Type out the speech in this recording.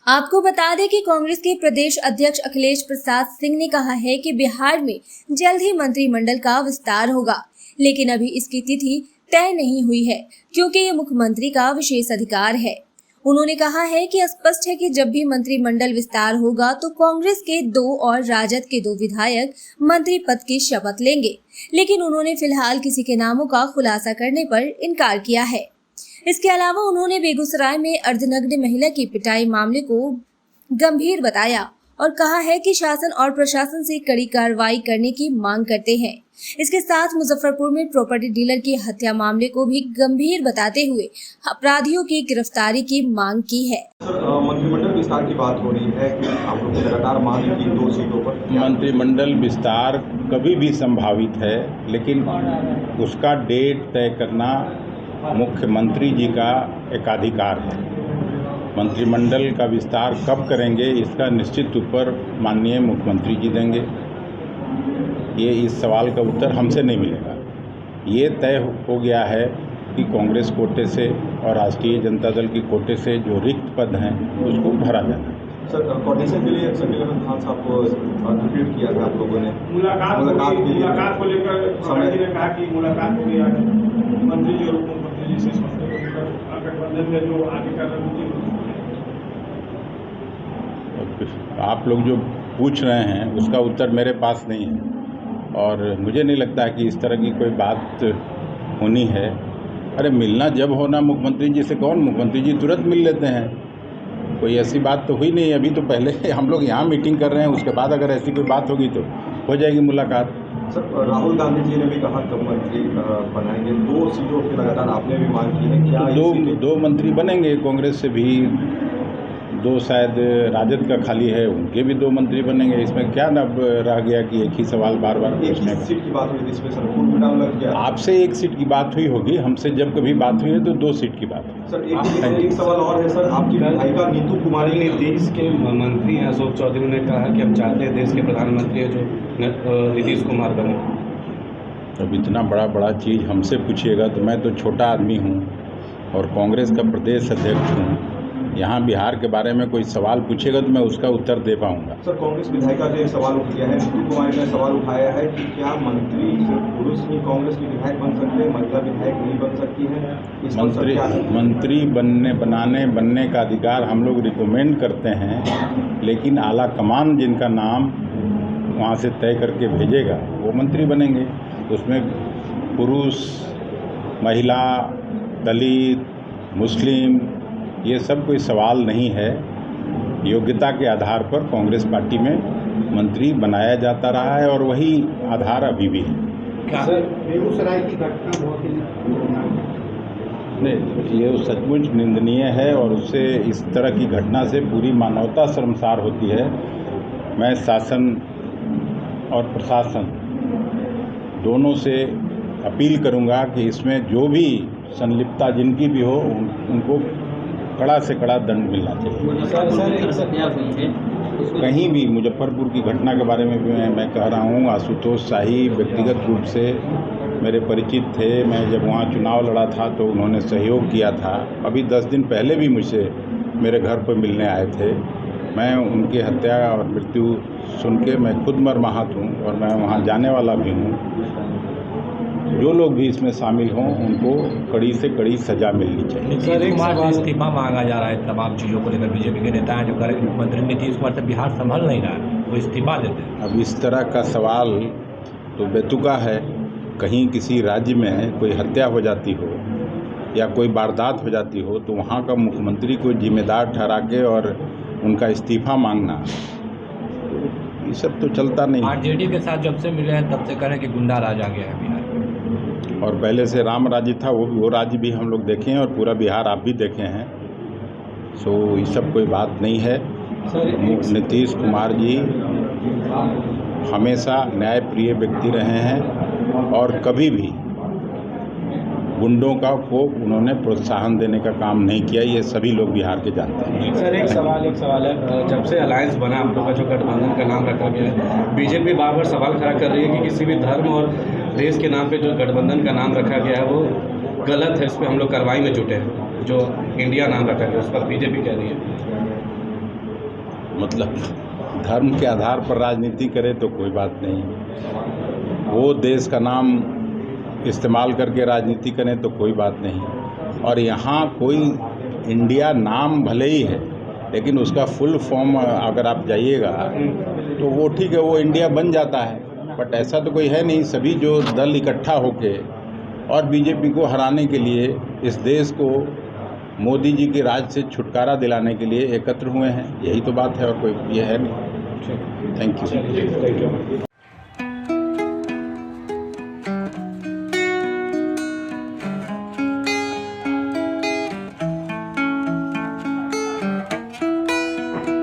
आपको बता दें कि कांग्रेस के प्रदेश अध्यक्ष अखिलेश प्रसाद सिंह ने कहा है कि बिहार में जल्द ही मंत्रिमंडल का विस्तार होगा, लेकिन अभी इसकी तिथि तय नहीं हुई है क्योंकि ये मुख्यमंत्री का विशेष अधिकार है। उन्होंने कहा है कि स्पष्ट है कि जब भी मंत्रिमंडल विस्तार होगा तो कांग्रेस के 2 और राजद के 2 विधायक मंत्री पद की शपथ लेंगे, लेकिन उन्होंने फिलहाल किसी के नामों का खुलासा करने पर इनकार किया है। इसके अलावा उन्होंने बेगूसराय में अर्धनग्न महिला की पिटाई मामले को गंभीर बताया और कहा है कि शासन और प्रशासन से कड़ी कार्रवाई करने की मांग करते हैं। इसके साथ मुजफ्फरपुर में प्रॉपर्टी डीलर की हत्या मामले को भी गंभीर बताते हुए अपराधियों की गिरफ्तारी की मांग की है। मंत्रिमंडल विस्तार की बात हो रही है कि आप लोगों ने लगातार मांग की 2 सीटों पर। मंत्रिमंडल विस्तार कभी भी संभावित है, लेकिन उसका डेट तय करना मुख्यमंत्री जी का एकाधिकार है। मंत्रिमंडल का विस्तार कब करेंगे इसका निश्चित उत्तर माननीय मुख्यमंत्री जी देंगे। ये इस सवाल का उत्तर हमसे नहीं मिलेगा। ये तय हो गया है कि कांग्रेस कोटे से और राष्ट्रीय जनता दल की कोटे से जो रिक्त पद हैं उसको भरा जाना है। सर, कोऑर्डिनेशन के लिए शकील अहमद खान साहब को ट्वीट किया था आप लोगों ने मुलाकात को लेकर समय ने कहा कि मुलाकात के लिए मंत्री जी और उप मुख्यमंत्री जी से गठबंधन में जो आगे का रणनीति। आप लोग जो पूछ रहे हैं उसका उत्तर मेरे पास नहीं है और मुझे नहीं लगता कि इस तरह की कोई बात होनी है। अरे मिलना जब होना मुख्यमंत्री जी से, कौन मुख्यमंत्री जी तुरंत मिल लेते हैं, कोई ऐसी बात तो हुई नहीं। अभी तो पहले हम लोग यहाँ मीटिंग कर रहे हैं, उसके बाद अगर ऐसी कोई बात होगी तो हो जाएगी मुलाकात। सर, राहुल गांधी जी ने भी कहा कब मंत्री बनाएंगे, 2 सीटों की लगातार आपने भी मांग की है, क्या दो मंत्री बनेंगे? कांग्रेस से भी 2 शायद राजद का खाली है, उनके भी 2 मंत्री बनेंगे। इसमें क्या न रह गया कि एक ही सवाल बार बार पूछने का। सीट की बात हुई इसमें सर पूर्व नाम लग गया। आपसे 1 सीट की बात हुई होगी, हमसे जब कभी बात हुई है तो 2 सीट की बात हुई। सर, एक सवाल और है सर, आपकी विधायिका नीतू कुमारी ने देश के मंत्री हैं अशोक चौधरी ने कहा कि हम चाहते हैं देश के प्रधानमंत्री है जो नीतीश कुमार बने। अब इतना बड़ा चीज़ हमसे पूछिएगा तो मैं तो छोटा आदमी हूँ और कांग्रेस का प्रदेश अध्यक्ष हूँ। यहाँ बिहार के बारे में कोई सवाल पूछेगा तो मैं उसका उत्तर दे पाऊँगा। सर, कांग्रेस विधायिका ने एक सवाल उठ किया है, नीतू कुमारी ने सवाल उठाया है कि क्या मंत्री सिर्फ पुरुष ही कांग्रेस के विधायक बन सकते हैं, महिला विधायक नहीं बन सकती है? मंत्री बनने का अधिकार हम लोग रिकमेंड करते हैं, लेकिन आला कमान जिनका नाम वहाँ से तय करके भेजेगा वो मंत्री बनेंगे। उसमें पुरुष, महिला, दलित, मुस्लिम ये सब कोई सवाल नहीं है। योग्यता के आधार पर कांग्रेस पार्टी में मंत्री बनाया जाता रहा है और वही आधार अभी भी है। सर, बेगूसराय की घटना बहुत ही नहीं, ये सचमुच निंदनीय है और उससे इस तरह की घटना से पूरी मानवता शर्मसार होती है। मैं शासन और प्रशासन दोनों से अपील करूंगा कि इसमें जो भी संलिप्तता जिनकी भी हो उनको कड़ा से कड़ा दंड मिलना चाहिए। कहीं भी मुजफ्फरपुर की घटना के बारे में भी मैं कह रहा हूँ, आशुतोष शाही व्यक्तिगत रूप से मेरे परिचित थे। मैं जब वहाँ चुनाव लड़ा था तो उन्होंने सहयोग किया था। अभी 10 दिन पहले भी मुझसे मेरे घर पर मिलने आए थे। मैं उनकी हत्या और मृत्यु सुन के मैं खुद मर्माहत हूँ और मैं वहाँ जाने वाला भी हूँ। जो लोग भी इसमें शामिल हों उनको कड़ी से कड़ी सजा मिलनी चाहिए। नीतीश कुमार से इस्तीफा मांगा जा रहा है तमाम चीज़ों को लेकर। बीजेपी के नेता हैं जो मुख्यमंत्री नीतीश कुमार से बिहार संभल नहीं रहा है, वो इस्तीफा देते हैं। अब इस तरह का सवाल तो बेतुका है। कहीं किसी राज्य में कोई हत्या हो जाती हो या कोई वारदात हो जाती हो तो वहाँ का मुख्यमंत्री को जिम्मेदार ठहरा के और उनका इस्तीफा मांगना, ये सब तो चलता नहीं। आरजेडी के साथ जब से मिले हैं तब से करें कि गुंडा राज आ गया है बिहार। और पहले से राम राज्य था, वो राज्य भी हम लोग देखे हैं और पूरा बिहार आप भी देखे हैं। सो ये सब कोई बात नहीं है। नीतीश कुमार जी हमेशा न्यायप्रिय व्यक्ति रहे हैं और कभी भी गुंडों को उन्होंने प्रोत्साहन देने का काम नहीं किया। ये सभी लोग बिहार के जानते हैं। सर, एक सवाल है, जब से अलायंस बना हम लोग का जो गठबंधन का नाम रखा गया है, बीजेपी बार बार सवाल खड़ा कर रही है कि किसी भी धर्म और देश के नाम पे जो गठबंधन का नाम रखा गया है वो गलत है। इस पर हम लोग कार्रवाई में जुटे हैं। जो इंडिया नाम रखा गया उस पर बीजेपी कह रही है। मतलब धर्म के आधार पर राजनीति करे तो कोई बात नहीं, वो देश का नाम इस्तेमाल करके राजनीति करें तो कोई बात नहीं। और यहाँ कोई इंडिया नाम भले ही है, लेकिन उसका फुल फॉर्म अगर आप जाइएगा तो वो ठीक है, वो इंडिया बन जाता है, बट ऐसा तो कोई है नहीं। सभी जो दल इकट्ठा होके और बीजेपी को हराने के लिए, इस देश को मोदी जी के राज से छुटकारा दिलाने के लिए एकत्र हुए हैं, यही तो बात है और कोई ये है नहीं। Thank you.